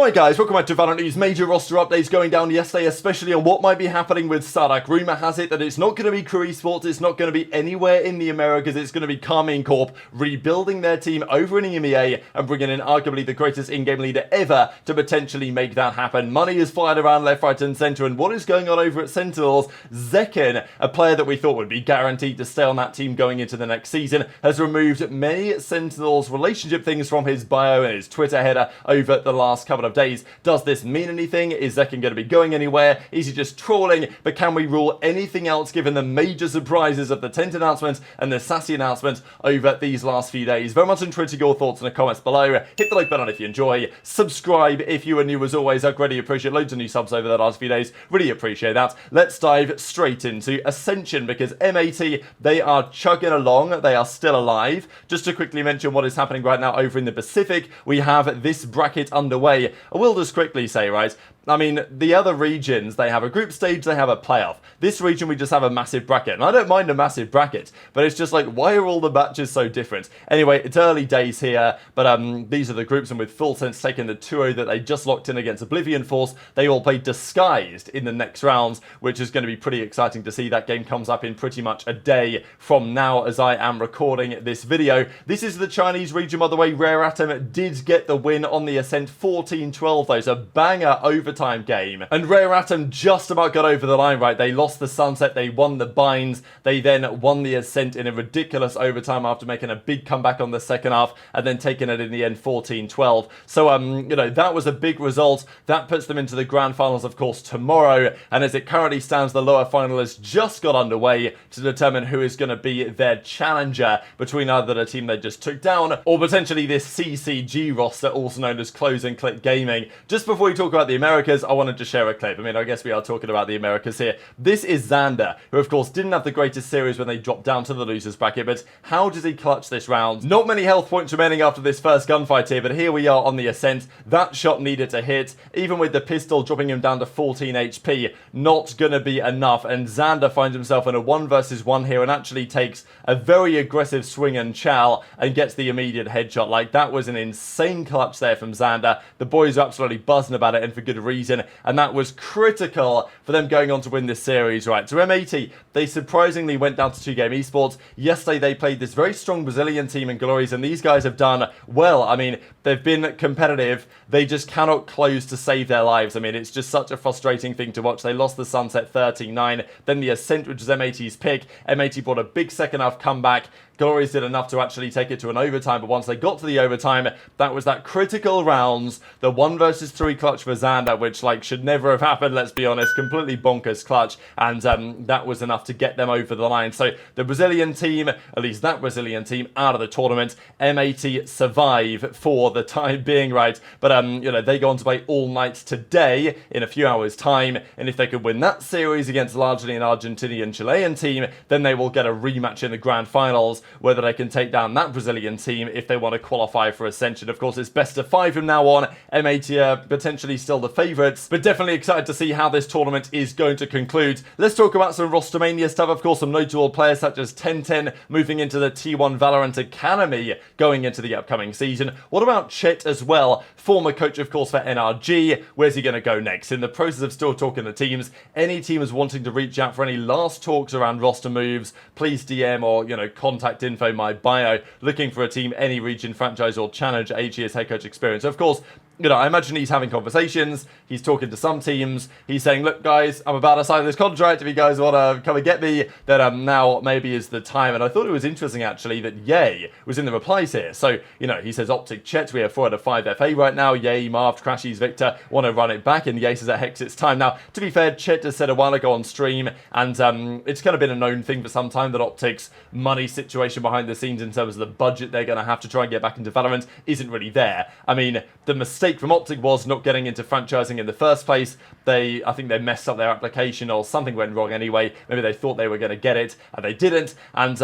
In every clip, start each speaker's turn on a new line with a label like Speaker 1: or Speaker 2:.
Speaker 1: Alright guys, welcome back to VALORANT News. Major roster updates going down yesterday, especially on what might be happening with Saadhak. Rumour has it that it's not going to be Crew Esports, it's not going to be anywhere in the Americas, it's going to be Carmine Corp rebuilding their team over in EMEA and bringing in arguably the greatest in-game leader ever to potentially make that happen. Money is fired around left, right and centre, and what is going on over at Sentinels? Zekken, a player that we thought would be guaranteed to stay on that team going into the next season, has removed many Sentinels relationship things from his bio and his Twitter header over the last couple of days. Does this mean anything? Is Zekken going to be going anywhere? Is he just trolling? But can we rule anything else given the major surprises of the tent announcement and the sassy announcement over these last few days? Very much intrigued your thoughts in the comments below. Hit the like button if you enjoy. Subscribe if you are new as always. I greatly appreciate loads of new subs over the last few days. Really appreciate that. Let's dive straight into Ascension because M80, they are chugging along. They are still alive. Just to quickly mention what is happening right now over in the Pacific, we have this bracket underway. I will just quickly say, right, I mean, the other regions, they have a group stage, they have a playoff. This region, we just have a massive bracket. And I don't mind a massive bracket, but it's just like, why are all the matches so different? Anyway, it's early days here, but these are the groups, and with Full Sense taking the 2-0 that they just locked in against Oblivion Force, they all play Disguised in the next rounds, which is going to be pretty exciting to see. That game comes up in pretty much a day from now as I am recording this video. This is the Chinese region, by the way. Rare Atom did get the win on the Ascent 14-12, though. So banger overtime game, and Rare Atom just about got over the line, right? They lost the Sunset, they won the Binds, they then won the Ascent in a ridiculous overtime after making a big comeback on the second half and then taking it in the end 14-12. So you know, that was a big result. That puts them into the grand finals, of course, tomorrow, and as it currently stands, the lower finalists just got underway to determine who is going to be their challenger between either the team they just took down or potentially this CCG roster, also known as Close and Click Gaming. Just before we talk about the Americas, I wanted to share a clip. I mean, I guess we are talking about the Americas here. This is Xander, who of course didn't have the greatest series when they dropped down to the losers bracket, but how does he clutch this round? Not many health points remaining after this first gunfight here, but here we are on the Ascent. That shot needed to hit, even with the pistol dropping him down to 14 HP, not gonna be enough, and Xander finds himself in a 1 versus 1 here and actually takes a very aggressive swing and chow and gets the immediate headshot. Like, that was an insane clutch there from Xander. The boys are absolutely buzzing about it, and for good reason, and that was critical for them going on to win this series, right? So M80, they surprisingly went down to 2-game esports. Yesterday they played this very strong Brazilian team in Glories, and these guys have done well. I mean, they've been competitive. They just cannot close to save their lives. I mean, it's just such a frustrating thing to watch. They lost the Sunset 13-9, then the Ascent, which was M80's pick. M80 brought a big second half comeback. Glories did enough to actually take it to an overtime, but once they got to the overtime, that was that critical rounds, the 1 versus 3 clutch for Xander, which like should never have happened, let's be honest, completely bonkers clutch, and that was enough to get them over the line. So the Brazilian team, at least that Brazilian team, out of the tournament. M80 survive for the time being, right? But you know, they go on to play all night today in a few hours time, and if they could win that series against largely an Argentinian Chilean team, then they will get a rematch in the grand finals, whether they can take down that Brazilian team if they want to qualify for Ascension. Of course, it's best of 5 from now on. M80 are potentially still the favourites, but definitely excited to see how this tournament is going to conclude. Let's talk about some Rostermania stuff. Of course, some notable players such as 1010 moving into the T1 VALORANT Academy going into the upcoming season. What about Chet as well? Former coach, of course, for NRG. Where's he going to go next? In the process of still talking to teams, any team is wanting to reach out for any last talks around roster moves, please DM or, you know, contact info my bio, looking for a team, any region, franchise or challenge HE as head coach experience. Of course, you know, I imagine he's having conversations, he's talking to some teams, he's saying, look guys, I'm about to sign this contract, if you guys want to come and get me, then now maybe is the time. And I thought it was interesting actually that Yay was in the replies here. So, you know, he says Optic Chet, we have 4 out of 5 FA right now, Yay, Marv, Crashies, Victor, want to run it back, and Yay says at Hex it's time. Now, to be fair, Chet has said a while ago on stream, and it's kind of been a known thing for some time that Optic's money situation behind the scenes in terms of the budget they're going to have to try and get back into VALORANT isn't really there. I mean, the mistake from Optic was not getting into franchising in the first place. I think they messed up their application or something went wrong anyway. Maybe they thought they were going to get it and they didn't, and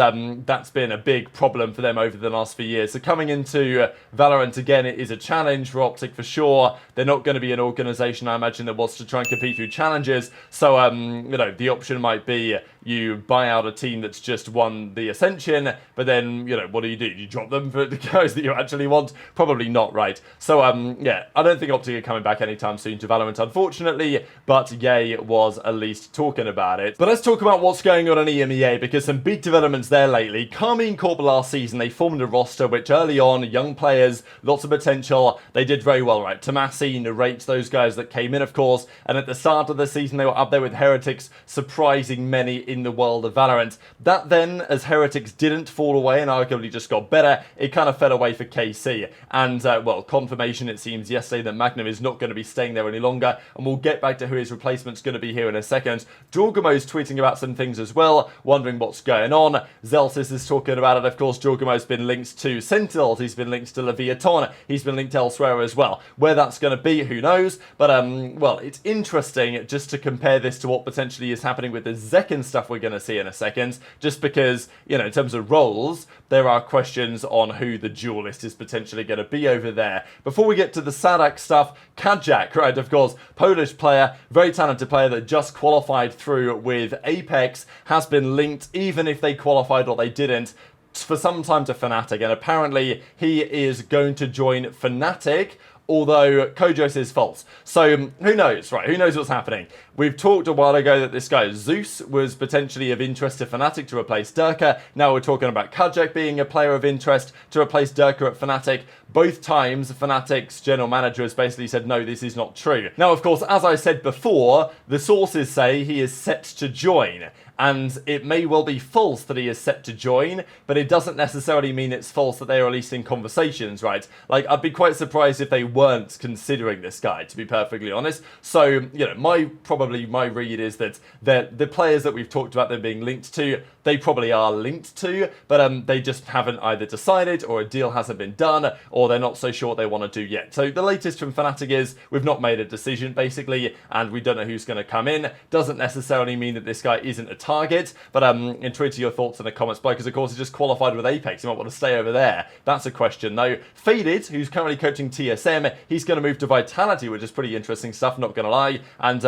Speaker 1: that's been a big problem for them over the last few years. So coming into VALORANT again, it is a challenge for Optic for sure. They're not going to be an organisation, I imagine, that wants to try and compete through challenges. So, you know, the option might be you buy out a team that's just won the Ascension, but then, you know, what do? You drop them for the guys that you actually want? Probably not, right? So, yeah, I don't think Optic are coming back anytime soon to Valorant, unfortunately, but Yay was at least talking about it. But let's talk about what's going on in EMEA, because some big developments there lately. Karmine Corp last season, they formed a roster which early on, young players, lots of potential, they did very well, right? Tomasi narrates those guys that came in, of course, and at the start of the season, they were up there with Heretics, surprising many in the world of Valorant. That then, as Heretics didn't fall away and arguably just got better, it kind of fell away for KC. And, well, confirmation, it seems, yesterday that Magnum is not going to be staying there any longer, and we'll get back to who his replacement's going to be here in a second. Jorgamo's tweeting about some things as well, wondering what's going on. Zelsis is talking about it, of course. Jorgamo's been linked to Sentinels, he's been linked to Leviathan, he's been linked elsewhere as well. Where that's going to be, who knows? But, well, it's interesting just to compare this to what potentially is happening with the Zekken stuff we're going to see in a second, just because, you know, in terms of roles, there are questions on who the duelist is potentially going to be over there. Before we get to the Saadhak stuff, Kajak, right, of course, Polish player, very talented player that just qualified through with Apex, has been linked, even if they qualified or they didn't, for some time to Fnatic, and apparently he is going to join Fnatic, although Kojo says false. So, who knows, right? Who knows what's happening? We've talked a while ago that this guy, Zeus, was potentially of interest to Fnatic to replace Durka. Now we're talking about Kajak being a player of interest to replace Durka at Fnatic. Both times, Fnatic's general manager has basically said, no, this is not true. Now, of course, as I said before, the sources say he is set to join. And it may well be false that he is set to join, but it doesn't necessarily mean it's false that they are at least in conversations, right? Like, I'd be quite surprised if they weren't considering this guy, to be perfectly honest. So, you know, my read is that the players that we've talked about them being linked to, they probably are linked to, but they just haven't either decided, or a deal hasn't been done, or they're not so sure what they want to do yet. So the latest from Fnatic is, we've not made a decision, basically, and we don't know who's going to come in. Doesn't necessarily mean that this guy isn't a target, but intrigued to your thoughts in the comments below, because of course he just qualified with Apex. You might want to stay over there. That's a question, though. Faded, who's currently coaching TSM, he's going to move to Vitality, which is pretty interesting stuff, not going to lie, and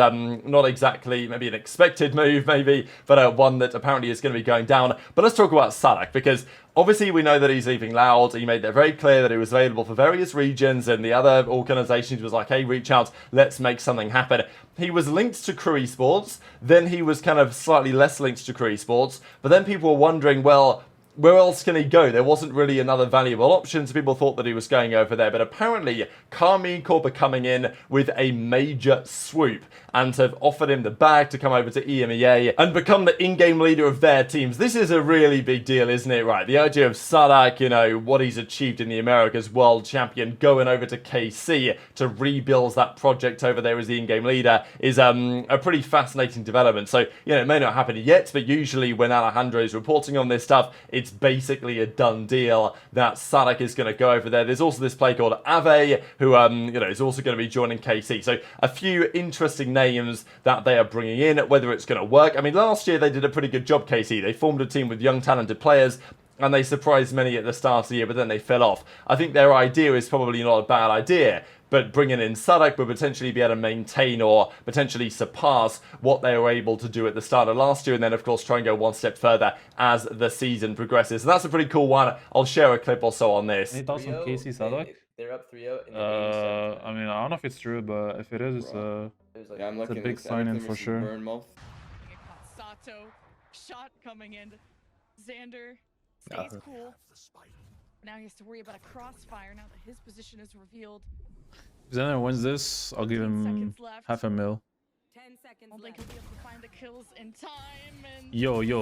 Speaker 1: not exactly maybe an expected move, maybe, but one that apparently is going to be going down. But let's talk about Saadhak, because obviously we know that he's leaving Loud. He made that very clear that he was available for various regions, and the other organizations was like, hey, reach out, let's make something happen. He was linked to Crew Esports, then he was kind of slightly less linked to Crew Esports, but then people were wondering, well, where else can he go? There wasn't really another valuable option, so people thought that he was going over there. But apparently, Karmine Corp are coming in with a major swoop and have offered him the bag to come over to EMEA and become the in-game leader of their teams. This is a really big deal, isn't it? Right, the idea of Saadhak, you know, what he's achieved in the Americas, world champion, going over to KC to rebuild that project over there as the in-game leader is a pretty fascinating development. So, you know, it may not happen yet, but usually when Alejandro is reporting on this stuff, it's basically a done deal that Saadhak is going to go over there. There's also this player called Ave, who, you know, is also going to be joining KC. So a few interesting names that they are bringing in, whether it's going to work. I mean, last year they did a pretty good job, KC. They formed a team with young, talented players, and they surprised many at the start of the year, but then they fell off. I think their idea is probably not a bad idea, but bringing in Saadhak would potentially be able to maintain or potentially surpass what they were able to do at the start of last year, and then, of course, try and go one step further as the season progresses. So that's a pretty cool one. I'll share a clip or so on this.
Speaker 2: Any thoughts on Casey Saadhak?
Speaker 3: They're up 3-0 in the
Speaker 2: I mean, I don't know if it's true, but if it is,
Speaker 3: yeah, I'm
Speaker 2: it's a
Speaker 3: looking
Speaker 2: big sign-in for sure.
Speaker 4: Sato, shot coming in. Xander stays cool. Now he has to worry about a crossfire now that his position is revealed.
Speaker 2: If Xander wins this, I'll give him half a mil.
Speaker 4: 10 seconds left. He'll be able to find the kills in time and
Speaker 2: Yo.
Speaker 3: Spam?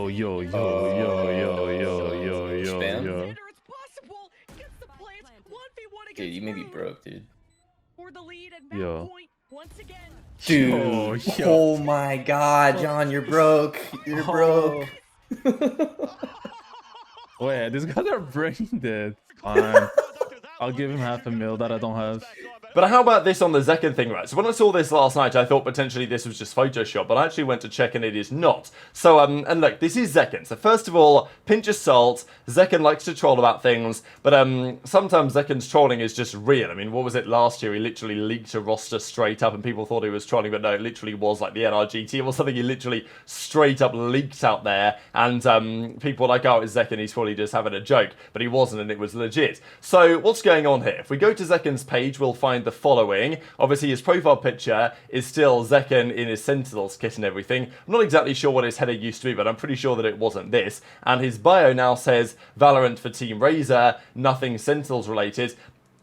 Speaker 4: Xander, it's possible. Gets the plays. 1v1 against
Speaker 3: Dude, you may be
Speaker 4: Rue.
Speaker 3: broke, dude.
Speaker 4: For the lead at
Speaker 2: Yo.
Speaker 4: that point once again.
Speaker 3: Dude,
Speaker 2: Yo.
Speaker 3: oh my god, John, you're broke. You're broke.
Speaker 2: Wait, these guys are brain dead. Fine. I'll give him half a mil that I don't have.
Speaker 1: But how about this on the Zekken thing, right? So when I saw this last night, I thought potentially this was just Photoshop, but I actually went to check and it is not. So, and look, this is Zekken. So first of all, pinch of salt. Zekken likes to troll about things, but sometimes Zekken's trolling is just real. I mean, what was it last year? He literally leaked a roster straight up and people thought he was trolling, but no, it literally was like the NRG team or something. He literally straight up leaked out there, and people were like, oh, it's Zekken, he's probably just having a joke, but he wasn't, and it was legit. So what's going on here? If we go to Zekken's page, we'll find the following. Obviously, his profile picture is still Zekken in his Sentinels kit and everything. I'm not exactly sure what his header used to be, but I'm pretty sure that it wasn't this. And his bio now says Valorant for Team Razor, nothing Sentinels related.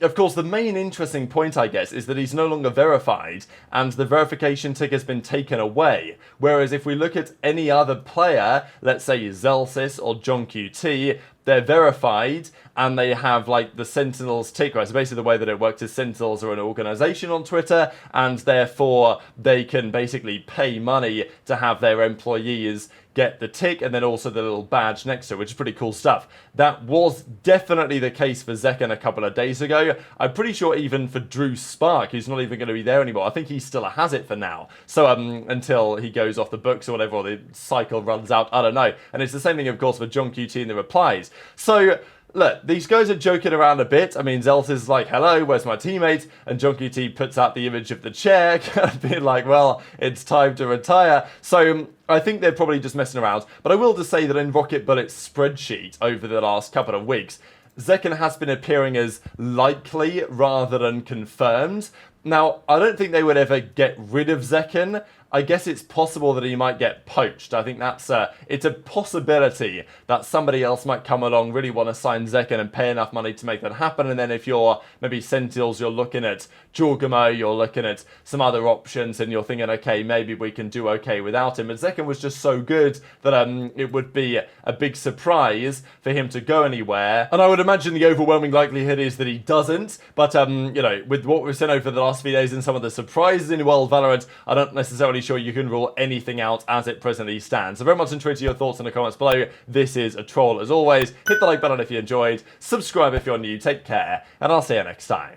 Speaker 1: Of course, the main interesting point, I guess, is that he's no longer verified, and the verification tick has been taken away. Whereas if we look at any other player, let's say Zelsys or JonQT, they're verified, and they have, like, the Sentinels tick, right? So basically the way that it works is Sentinels are an organization on Twitter, and therefore they can basically pay money to have their employees get the tick, and then also the little badge next to it, which is pretty cool stuff. That was definitely the case for Zekken a couple of days ago. I'm pretty sure even for Drew Spark, who's not even going to be there anymore. I think he still has it for now. So until he goes off the books or whatever, or the cycle runs out, I don't know. And it's the same thing, of course, for JonQT in the replies. So look, these guys are joking around a bit. I mean, Zels is like, hello, where's my teammate? And JonQT puts out the image of the chair, kind of being like, well, it's time to retire. So I think they're probably just messing around. But I will just say that in Rocket Bullet's spreadsheet over the last couple of weeks, Zekken has been appearing as likely rather than confirmed. Now, I don't think they would ever get rid of Zekken. I guess it's possible that he might get poached. I think that's it's a possibility that somebody else might come along, really want to sign Zekken and pay enough money to make that happen. And then if you're maybe Sentinels, you're looking at Jorgamo, you're looking at some other options, and you're thinking, okay, maybe we can do okay without him. But Zekken was just so good that it would be a big surprise for him to go anywhere. And I would imagine the overwhelming likelihood is that he doesn't. But you know, with what we've seen over the last few days and some of the surprises in World Valorant, I don't necessarily sure you can rule anything out as it presently stands. So very much intrigued to your thoughts in the comments below. This is a troll as always. Hit the like button if you enjoyed. Subscribe if you're new. Take care, and I'll see you next time.